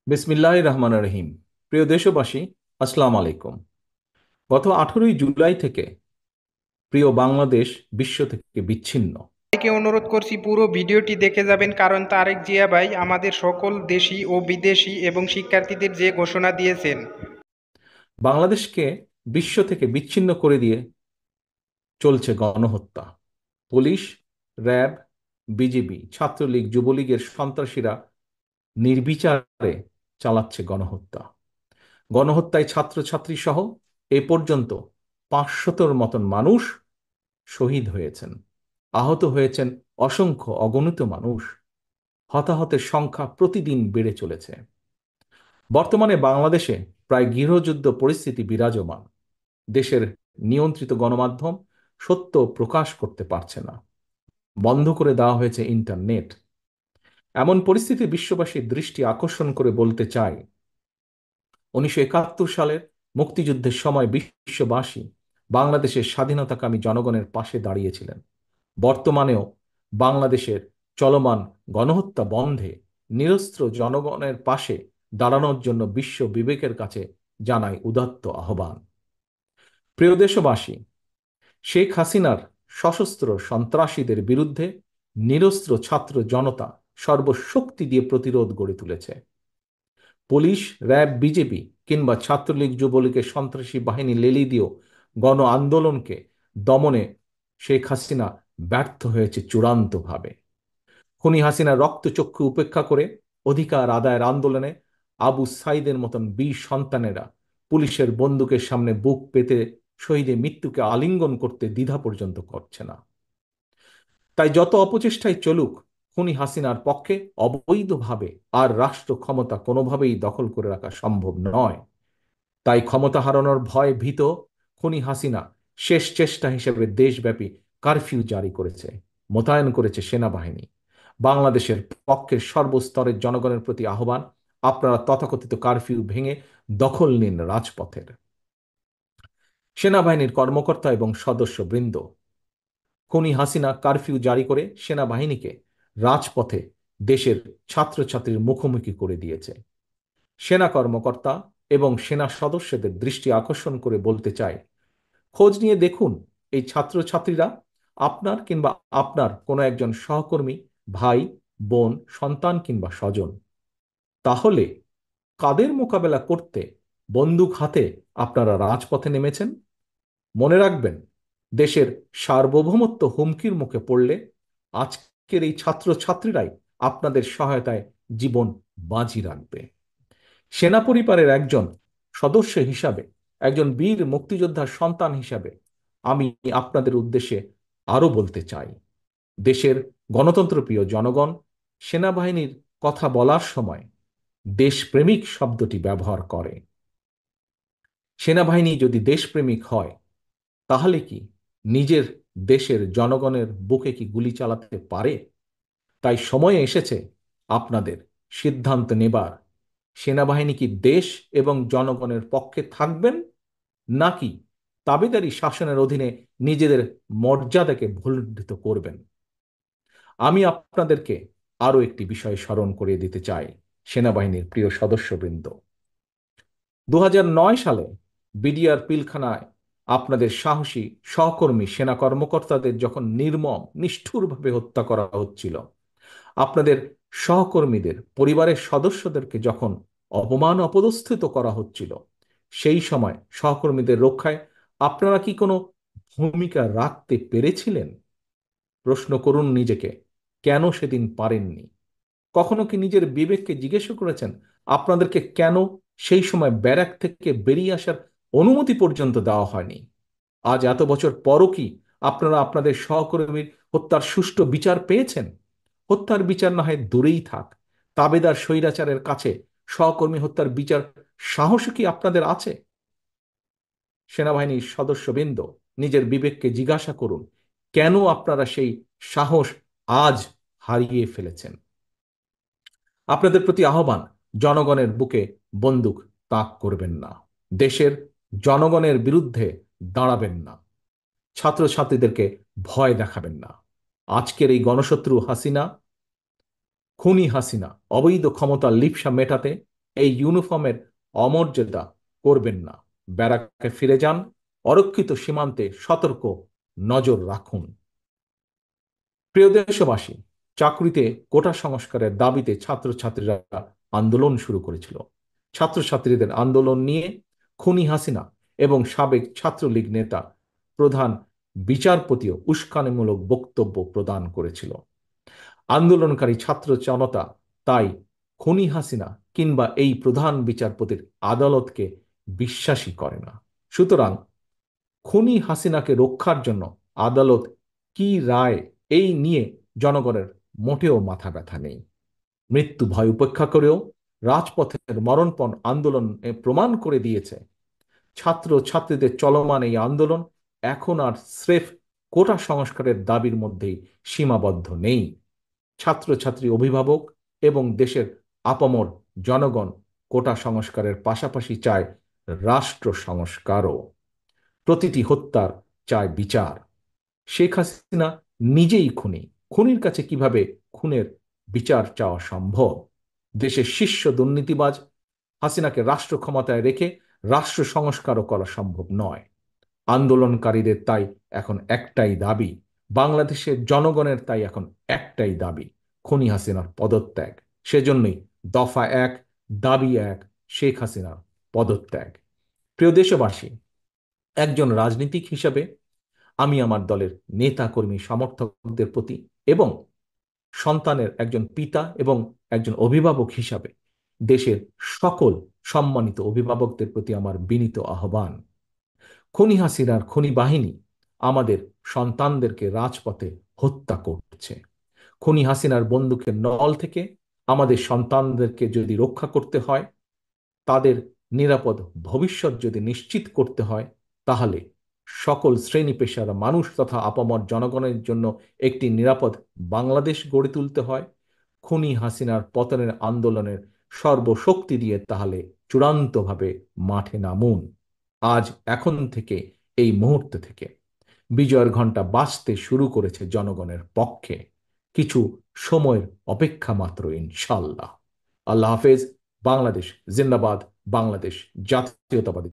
বিসমিল্লাহির রহমানির রহিম। প্রিয় দেশবাসী, আসসালামু আলাইকুম। গত 18ই জুলাই থেকে প্রিয় বাংলাদেশ বিশ্ব থেকে বিচ্ছিন্ন। সবাইকে অনুরোধ করছি পুরো ভিডিওটি দেখে যাবেন, কারণ তারেক জিয়া ভাই আমাদের সকল দেশি ও বিদেশি এবং শিক্ষার্থীদের যে ঘোষণা দিয়েছেন। বাংলাদেশকে বিশ্ব থেকে বিচ্ছিন্ন করে দিয়ে চলছে গণহত্যা। পুলিশ, র্যাব, বিজিবি, ছাত্রলীগ, যুবলীগের সন্ত্রাসীরা নির্বিচারে চালাচ্ছে গণহত্যা। গণহত্যায় ছাত্রছাত্রী সহ এ পর্যন্ত 500-র মতন মানুষ শহীদ হয়েছেন, আহত হয়েছেন অসংখ্য অগণিত মানুষ। হতাহতের সংখ্যা প্রতিদিন বেড়ে চলেছে। বর্তমানে বাংলাদেশে প্রায় গৃহযুদ্ধ পরিস্থিতি বিরাজমান। দেশের নিয়ন্ত্রিত গণমাধ্যম সত্য প্রকাশ করতে পারছে না, বন্ধ করে দেওয়া হয়েছে ইন্টারনেট। এমন পরিস্থিতি বিশ্ববাসীর দৃষ্টি আকর্ষণ করে বলতে চাই, 1971 সালের মুক্তিযুদ্ধের সময় বিশ্ববাসী বাংলাদেশের স্বাধীনতাকামী জনগণের পাশে দাঁড়িয়েছিলেন। বর্তমানেও বাংলাদেশের চলমান গণহত্যা বন্ধে নিরস্ত্র জনগণের পাশে দাঁড়ানোর জন্য বিশ্ব বিবেকের কাছে জানাই উদাত্ত আহ্বান। প্রিয় দেশবাসী, শেখ হাসিনার সশস্ত্র সন্ত্রাসীদের বিরুদ্ধে নিরস্ত্র ছাত্র জনতা সর্বশক্তি দিয়ে প্রতিরোধ গড়ে তুলেছে। পুলিশ, র্যাব, বিজেপি কিংবা ছাত্রলীগ, যুবলীগের সন্ত্রাসী বাহিনী লেলি দিয়েও গণ আন্দোলনকে দমনে শেখ হাসিনা ব্যর্থ হয়েছে চূড়ান্তভাবে। খুনি হাসিনা রক্তচক্ষু উপেক্ষা করে অধিকার আদায়ের আন্দোলনে আবু সাইদের মতন বীর সন্তানেরা পুলিশের বন্দুকের সামনে বুক পেতে শহীদের মৃত্যুকে আলিঙ্গন করতে দ্বিধা পর্যন্ত করছে না। তাই যত অপচেষ্টাই চলুক, খুনি হাসিনার পক্ষে অবৈধভাবে আর রাষ্ট্র ক্ষমতা কোনোভাবেই দখল করে রাখা সম্ভব নয়। তাই ক্ষমতা হারানোর ভয়ে ভীত খুনি হাসিনা শেষ চেষ্টা হিসেবে দেশব্যাপী কারফিউ জারি করেছে, মোতায়েন করেছে সেনাবাহিনী। বাংলাদেশের পক্ষের সর্বস্তরের জনগণের প্রতি আহ্বান, আপনারা তথাকথিত কারফিউ ভেঙে দখল নিন রাজপথের। সেনাবাহিনীর কর্মকর্তা এবং সদস্যবৃন্দ, খুনি হাসিনা কারফিউ জারি করে সেনাবাহিনীকে রাজপথে দেশের ছাত্রছাত্রীর মুখোমুখি করে দিয়েছে। সেনা কর্মকর্তা এবং সেনা সদস্যদের দৃষ্টি আকর্ষণ করে বলতে চাই, খোঁজ নিয়ে দেখুন এই ছাত্রছাত্রীরা আপনার কিংবা আপনার কোনো একজন সহকর্মী, ভাই, বোন, সন্তান কিংবা স্বজন। তাহলে কাদের মোকাবেলা করতে বন্দুক হাতে আপনারা রাজপথে নেমেছেন? মনে রাখবেন, দেশের সার্বভৌমত্ব হুমকির মুখে পড়লে আজকের এই ছাত্রছাত্রীরাই আপনাদের সহায়তায় জীবন বাজি রাখবে। সেনা পরিবারের একজন সদস্য হিসাবে, একজন বীর মুক্তিযোদ্ধার সন্তান হিসাবে আমি আপনাদের উদ্দেশ্যে আরো বলতে চাই, দেশের গণতন্ত্রপ্রিয় জনগণ সেনাবাহিনীর কথা বলার সময় দেশপ্রেমিক শব্দটি ব্যবহার করে। সেনাবাহিনী যদি দেশপ্রেমিক হয়, তাহলে কি নিজের দেশের জনগণের বুকে কি গুলি চালাতে পারে? তাই সময় এসেছে আপনাদের সিদ্ধান্ত নেবার, সেনাবাহিনী কি দেশ এবং জনগণের পক্ষে থাকবেন, নাকি তাবেদারি শাসনের অধীনে নিজেদের মর্যাদাকে ভুলুণ্ঠিত করবেন? আমি আপনাদেরকে আরো একটি বিষয় স্মরণ করিয়ে দিতে চাই, সেনাবাহিনীর প্রিয় সদস্যবৃন্দ। 2009 সালে বিডিআর পিলখানায় আপনাদের সাহসী সহকর্মী সেনা কর্মকর্তাদের যখন নির্মম নিষ্ঠুরভাবে হত্যা করা হচ্ছিল, আপনাদের সহকর্মীদের পরিবারের সদস্যদেরকে যখন অপমান অপদস্থিত করা হচ্ছিল, সেই সময় সহকর্মীদের রক্ষায় আপনারা কি কোনো ভূমিকা রাখতে পেরেছিলেন? প্রশ্ন করুন নিজেকে, কেন সেদিন পারেননি? কখনো কি নিজের বিবেককে জিজ্ঞেস করেছেন আপনাদেরকে কেন সেই সময় ব্যারাক থেকে বেরিয়ে আসার অনুমতি পর্যন্ত দেওয়া হয়নি? আজ এত বছর পরও কি আপনারা আপনাদের সহকর্মীর হত্যার সুষ্ঠু বিচার পেয়েছেন? হত্যার বিচার না হয় দূরেই থাক, তাবেদার স্বৈরাচারের কাছে সহকর্মী হত্যার বিচার সাহস কি আপনাদের আছে? সেনাবাহিনীর সদস্যবৃন্দ, নিজের বিবেককে জিজ্ঞাসা করুন, কেন আপনারা সেই সাহস আজ হারিয়ে ফেলেছেন? আপনাদের প্রতি আহ্বান, জনগণের বুকে বন্দুক তাক করবেন না, দেশের জনগণের বিরুদ্ধে দাঁড়াবেন না, ছাত্রছাত্রীদেরকে ভয় দেখাবেন না। আজকের এই গণশত্রু হাসিনা, খুনি হাসিনা অবৈধ ক্ষমতার লিপ্সা মেটাতে এই ইউনিফর্মের অমর্যাদা করবেন না। ব্যারাকে ফিরে যান, অরক্ষিত সীমান্তে সতর্ক নজর রাখুন। প্রিয় দেশবাসী, চাকরিতে কোটা সংস্কারের দাবিতে ছাত্রছাত্রীরা আন্দোলন শুরু করেছিল। ছাত্রছাত্রীদের আন্দোলন নিয়ে খুনি হাসিনা এবং সাবেক ছাত্রলীগ নেতা প্রধান বিচারপতিও উস্কানিমূলক বক্তব্য প্রদান করেছিল। আন্দোলনকারী ছাত্র জনতা তাই খুনি হাসিনা কিংবা এই প্রধান বিচারপতির আদালতকে বিশ্বাসই করে না। সুতরাং খুনি হাসিনাকে রক্ষার জন্য আদালত কি রায়, এই নিয়ে জনগণের মোটেও মাথা ব্যথা নেই। মৃত্যু ভয় উপেক্ষা করেও রাজপথের মরণপণ আন্দোলন প্রমাণ করে দিয়েছে, ছাত্র ছাত্রীদের চলমান এই আন্দোলন এখন আর স্রেফ কোটা সংস্কারের দাবির মধ্যেই সীমাবদ্ধ নেই। ছাত্রছাত্রী, অভিভাবক এবং দেশের আপামর জনগণ কোটা সংস্কারের পাশাপাশি চায় রাষ্ট্র সংস্কারও। প্রতিটি হত্যার চায় বিচার। শেখ হাসিনা নিজেই খুনি, খুনির কাছে কিভাবে খুনের বিচার চাওয়া সম্ভব? দেশের শীর্ষ দুর্নীতিবাজ হাসিনাকে রাষ্ট্র ক্ষমতায় রেখে রাষ্ট্র সংস্কারও করা সম্ভব নয়। আন্দোলনকারীদের তাই এখন একটাই দাবি, বাংলাদেশের জনগণের তাই এখন একটাই দাবি, খুনি হাসিনার পদত্যাগ। সেজন্যই দফা এক, দাবি এক, শেখ হাসিনার পদত্যাগ। প্রিয় দেশবাসী, একজন রাজনীতিক হিসাবে আমি আমার দলের নেতা কর্মী সমর্থকদের প্রতি এবং সন্তানের একজন পিতা এবং একজন অভিভাবক হিসাবে দেশের সকল সম্মানিত অভিভাবকদের প্রতি আমার বিনীত আহ্বান, খুনি হাসিনার খুনি বাহিনী আমাদের সন্তানদেরকে রাজপথে হত্যা করছে। খুনি হাসিনার বন্দুকের নল থেকে আমাদের সন্তানদেরকে যদি রক্ষা করতে হয়, তাদের নিরাপদ ভবিষ্যৎ যদি নিশ্চিত করতে হয়, তাহলে সকল শ্রেণী পেশার মানুষ তথা আপামর জনগণের জন্য একটি নিরাপদ বাংলাদেশ গড়ে তুলতে হয়। খুনি হাসিনার পতনের আন্দোলনের সর্বশক্তি দিয়ে তাহলে চূড়ান্তভাবে মাঠে নামুন। আজ, এখন থেকে, এই মুহূর্ত থেকে বিজয়ের ঘণ্টা বাজতে শুরু করেছে জনগণের পক্ষে। কিছু সময়ের অপেক্ষা মাত্র, ইনশাল্লাহ। আল্লাহ হাফেজ। বাংলাদেশ জিন্দাবাদ। বাংলাদেশ জাতীয়তাবাদী